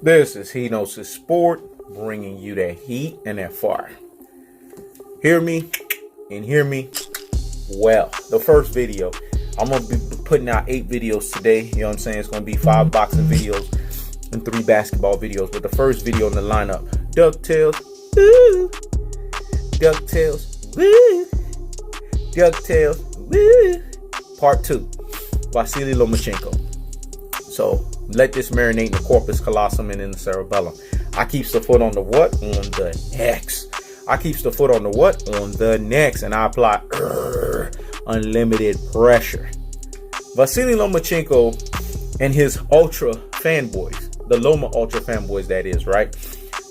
This is He Knows His Sport, bringing you that heat and that fire. Hear me and hear me well. The first video, I'm going to be putting out 8 videos today. You know what I'm saying? It's going to be 5 boxing videos and 3 basketball videos. But the first video in the lineup, DuckTales, woo, DuckTales, woo, DuckTales, woo, Part 2, Vasiliy Lomachenko. So let this marinate in the corpus callosum and in the cerebellum. I keeps the foot on the what? On the necks. I keeps the foot on the what? On the necks. And I apply unlimited pressure. Vasiliy Lomachenko and his ultra fanboys, the Loma ultra fanboys that is, right?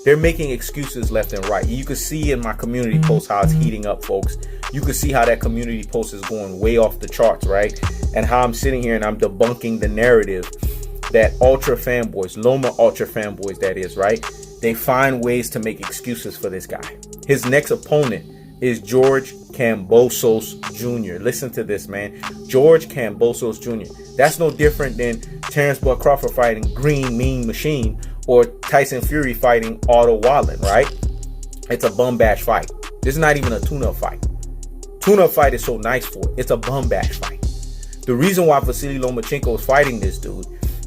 They're making excuses left and right. You can see in my community post how it's heating up, folks. You can see how that community post is going way off the charts, right? And how I'm sitting here and I'm debunking the narrative that ultra fanboys, Loma ultra fanboys that is, right? They find ways to make excuses for this guy. His next opponent is George Kambosos Jr. Listen to this, man. George Kambosos Jr. That's no different than Terrence Bud Crawford fighting Green Mean Machine or Tyson Fury fighting Otto Wallen, right? It's a bum bash fight. This is not even a tune-up fight. Tune-up fight is so nice for it. It's a bum bash fight. The reason why Vasiliy Lomachenko is fighting this dude,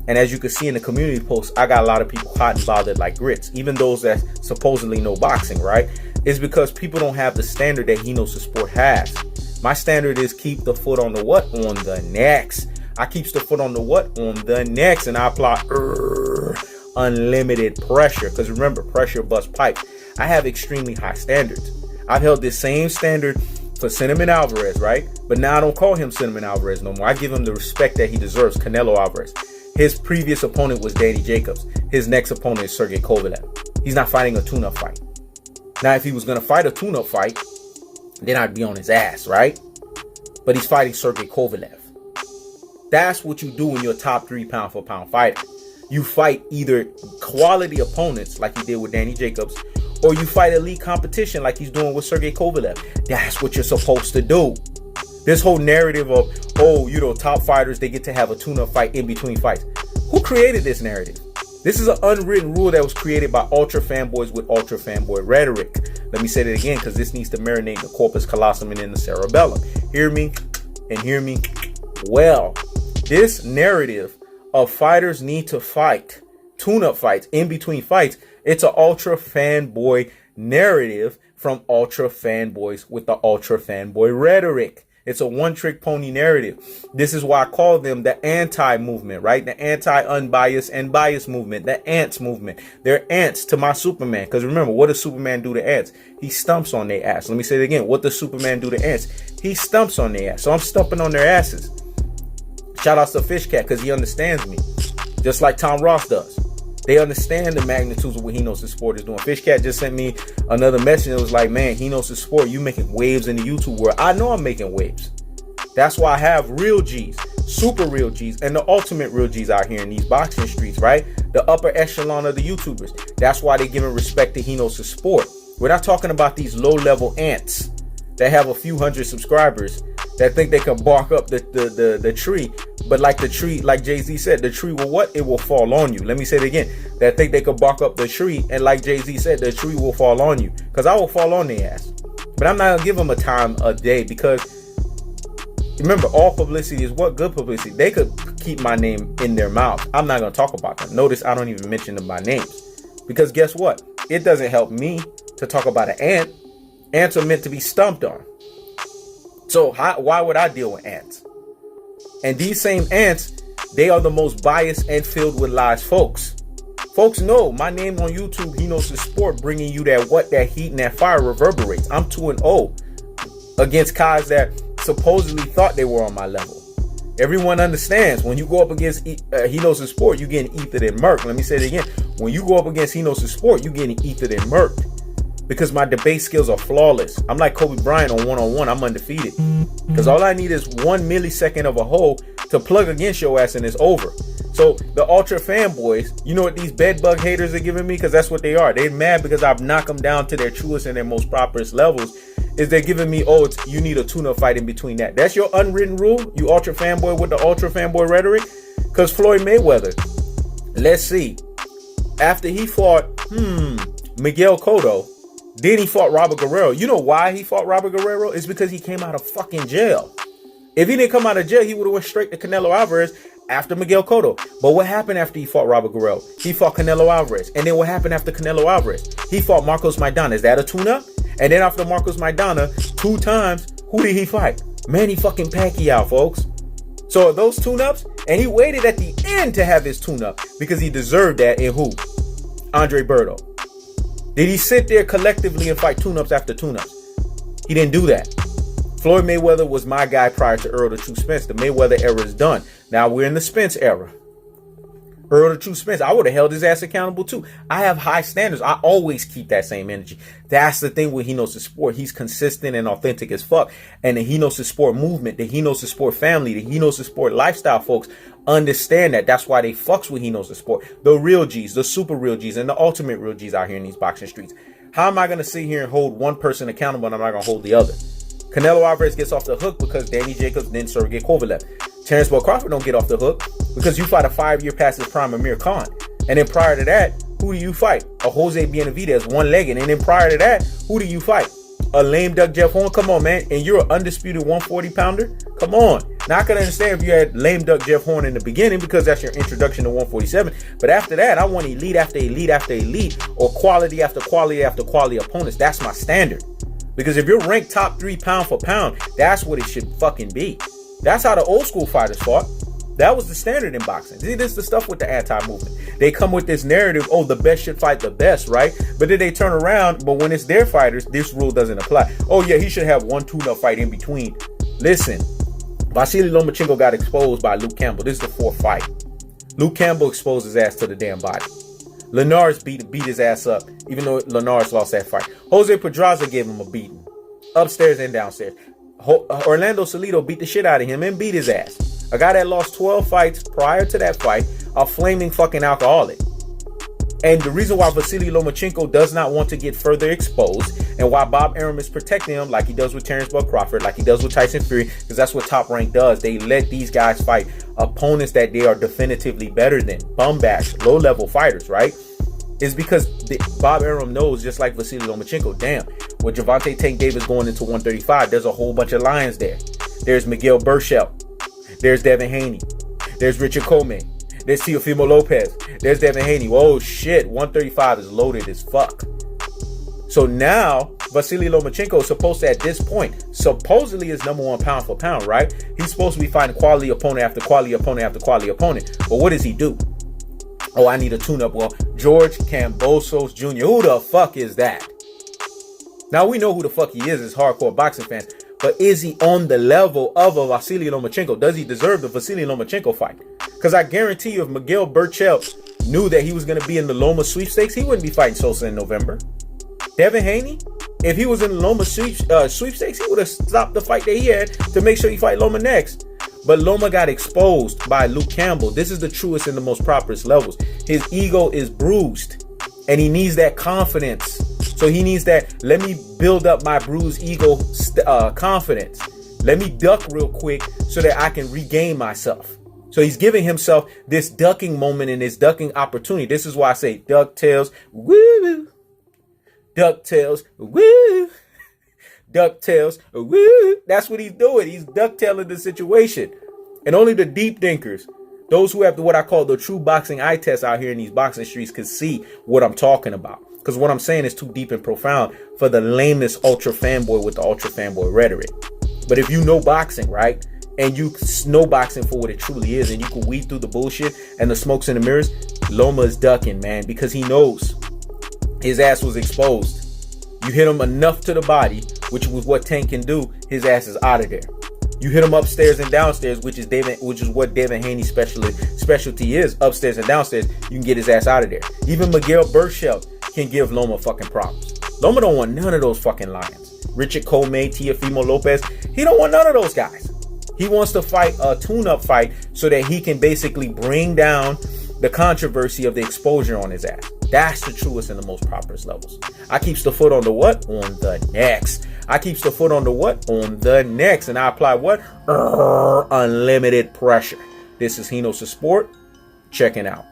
and as you can see in the community posts, I got a lot of people hot and bothered like grits, even those that supposedly know boxing, right? It's because people don't have the standard that He Knows the Sport has. My standard is keep the foot on the what? On the necks. I keeps the foot on the what? On the necks, and I apply unlimited pressure. Because remember, pressure busts pipes. I have extremely high standards. I've held this same standard for Cinnamon Alvarez, right? But now I don't call him Cinnamon Alvarez no more. I give him the respect that he deserves, Canelo Alvarez. His previous opponent was Danny Jacobs. His next opponent is Sergey Kovalev. He's not fighting a tune-up fight. Now, if he was going to fight a tune-up fight, then I'd be on his ass, right? But he's fighting Sergey Kovalev. That's what you do when you're a top 3 pound-for-pound fighter. You fight either quality opponents like he did with Danny Jacobs, or you fight elite competition like he's doing with Sergey Kovalev. That's what you're supposed to do. This whole narrative of, oh, you know, top fighters, they get to have a tune-up fight in between fights. Who created this narrative? This is an unwritten rule that was created by ultra fanboys with ultra fanboy rhetoric. Let me say that again, because this needs to marinate in the corpus callosum and in the cerebellum. Hear me and hear me well. This narrative of fighters need to fight, tune-up fights, in between fights, it's an ultra fanboy narrative from ultra fanboys with the ultra fanboy rhetoric. It's a one-trick pony narrative. This is why I call them the anti-movement, right? The anti-unbiased and biased movement, the ants movement. They're ants to my Superman. Because remember, what does Superman do to ants? He stumps on their ass. Let me say it again. What does Superman do to ants? He stumps on their ass. So I'm stumping on their asses. Shout out to Fish Cat because he understands me. Just like Tom Ross does. They understand the magnitudes of what He Knows His Sport is doing. Fish Cat just sent me another message that was like, man, He Knows His Sport. You making waves in the YouTube world. I know I'm making waves. That's why I have real G's, super real G's, and the ultimate real G's out here in these boxing streets, right? The upper echelon of the YouTubers. That's why they're giving respect to He Knows His Sport. We're not talking about these low-level ants that have a few hundred subscribers that think they can bark up the tree. But like the tree, like Jay-Z said, the tree will what? It will fall on you. Let me say it again. That think they could bark up the tree. And like Jay-Z said, the tree will fall on you. Because I will fall on their ass. But I'm not going to give them a time a day. Because remember, all publicity is what? Good publicity. They could keep my name in their mouth. I'm not going to talk about them. Notice I don't even mention them by names. Because guess what? It doesn't help me to talk about an ant. Ants are meant to be stomped on. So why would I deal with ants? And these same ants, they are the most biased and filled with lies, folks. Folks know my name on YouTube, He Knows His Sport, bringing you that what, that heat and that fire reverberates. I'm 2-0 against guys that supposedly thought they were on my level. Everyone understands when you go up against He Knows His Sport, you're getting ethered and murked. Let me say it again. When you go up against He Knows His Sport, you're getting ethered and murked. Because my debate skills are flawless. I'm like Kobe Bryant on one-on-one. I'm undefeated. Because all I need is 1 millisecond of a hole to plug against your ass and it's over. So the ultra fanboys, you know what these bedbug haters are giving me? Because that's what they are. They're mad because I've knocked them down to their truest and their most properest levels. Is they're giving me, oh, you need a tune-up fight in between that. That's your unwritten rule, you ultra fanboy with the ultra fanboy rhetoric? Because Floyd Mayweather, let's see. After he fought Miguel Cotto, then he fought Robert Guerrero. You know why he fought Robert Guerrero? It's because he came out of fucking jail. If he didn't come out of jail, he would have went straight to Canelo Alvarez after Miguel Cotto. But what happened after he fought Robert Guerrero? He fought Canelo Alvarez. And then what happened after Canelo Alvarez? He fought Marcos Maidana. Is that a tune-up? And then after Marcos Maidana, 2 times, who did he fight? Manny fucking Pacquiao, folks. So are those tune-ups? And he waited at the end to have his tune-up because he deserved that in who? Andre Berto. Did he sit there collectively and fight tune-ups after tune-ups? He didn't do that. Floyd Mayweather was my guy prior to Earl the True Spence. The Mayweather era is done. Now we're in the Spence era. Earl the True Spence, I would have held his ass accountable too. I have high standards. I always keep that same energy. That's the thing with He Knows the Sport. He's consistent and authentic as fuck. And the He Knows the Sport movement, the He Knows the Sport family, the He Knows the Sport lifestyle folks understand that. That's why they fucks with He Knows the Sport. The real G's, the super real G's, and the ultimate real G's out here in these boxing streets. How am I going to sit here and hold one person accountable and I'm not going to hold the other? Canelo Alvarez gets off the hook because Danny Jacobs, then Sergey Kovalev. Terrence Bud Crawford don't get off the hook because you fight a 5-year past his prime Amir Khan. And then prior to that, who do you fight? A Jose Benavidez, one-legged. And then prior to that, who do you fight? A lame duck Jeff Horn? Come on, man. And you're an undisputed 140-pounder? Come on. Now, I can understand if you had lame duck Jeff Horn in the beginning because that's your introduction to 147. But after that, I want elite after elite after elite, or quality after quality after quality opponents. That's my standard. Because if you're ranked top 3 pound for pound, that's what it should fucking be. That's how the old school fighters fought. That was the standard in boxing. See, this is the stuff with the anti-movement. They come with this narrative, oh, the best should fight the best, right? But then they turn around, but when it's their fighters, this rule doesn't apply. Oh, yeah, he should have one tune-up fight in between. Listen, Vasiliy Lomachenko got exposed by Luke Campbell. This is the 4th fight. Luke Campbell exposed his ass to the damn body. Linares beat his ass up, even though Linares lost that fight. Jose Pedraza gave him a beating, upstairs and downstairs. Orlando Salido beat the shit out of him and beat his ass. A guy that lost 12 fights prior to that fight, a flaming fucking alcoholic. And the reason why Vasiliy Lomachenko does not want to get further exposed, and why Bob Arum is protecting him like he does with Terrence Bud Crawford, like he does with Tyson Fury, because that's what Top Rank does. They let these guys fight opponents that they are definitively better than. Bum bash, low-level fighters, right? Is because Bob Arum knows, just like Vasiliy Lomachenko, damn, with Gervonta Tank Davis going into 135, there's a whole bunch of lions there. There's Miguel Burchell. There's Devin Haney. There's Richard Comey. There's Teofimo Lopez. There's Devin Haney. Oh shit, 135 is loaded as fuck. So now, Vasiliy Lomachenko is supposed to, at this point, supposedly is number 1 pound for pound, right? He's supposed to be fighting quality opponent after quality opponent after quality opponent. But what does he do? Oh, I need a tune-up. Well, George Kambosos Jr. Who the fuck is that? Now, we know who the fuck he is as hardcore boxing fans. But is he on the level of a Vasiliy Lomachenko? Does he deserve the Vasiliy Lomachenko fight? Because I guarantee you, if Miguel Burchell knew that he was going to be in the Loma sweepstakes, he wouldn't be fighting Sosa in November. Devin Haney, if he was in the Loma sweepstakes, he would have stopped the fight that he had to make sure he fight Loma next. But Loma got exposed by Luke Campbell. This is the truest and the most properest levels. His ego is bruised, and he needs that confidence. So he needs that, let me build up my bruised ego confidence. Let me duck real quick so that I can regain myself. So he's giving himself this ducking moment and this ducking opportunity. This is why I say DuckTales, woo, DuckTales, woo, DuckTales, woo. That's what he's doing. He's ducktailing the situation. And only the deep thinkers, those who have what I call the true boxing eye test out here in these boxing streets, can see what I'm talking about. Because what I'm saying is too deep and profound for the lamest ultra fanboy with the ultra fanboy rhetoric. But if you know boxing, right, and you know boxing for what it truly is, and you can weed through the bullshit and the smokes and the mirrors, Loma is ducking, man, because he knows his ass was exposed. You hit him enough to the body, which was what Tank can do, his ass is out of there. You hit him upstairs and downstairs, which is what Devin Haney's specialty is, upstairs and downstairs. You can get his ass out of there. Even Miguel Burchell can give Loma fucking problems. Loma don't want none of those fucking lions. Richard Comey, Teofimo Lopez, he don't want none of those guys. He wants to fight a tune-up fight so that he can basically bring down the controversy of the exposure on his ass. That's the truest and the most properest levels. I keeps the foot on the what? On the next. I keeps the foot on the what? On the next. And I apply what? Unlimited pressure. This is He Knows the Sport. Checking out.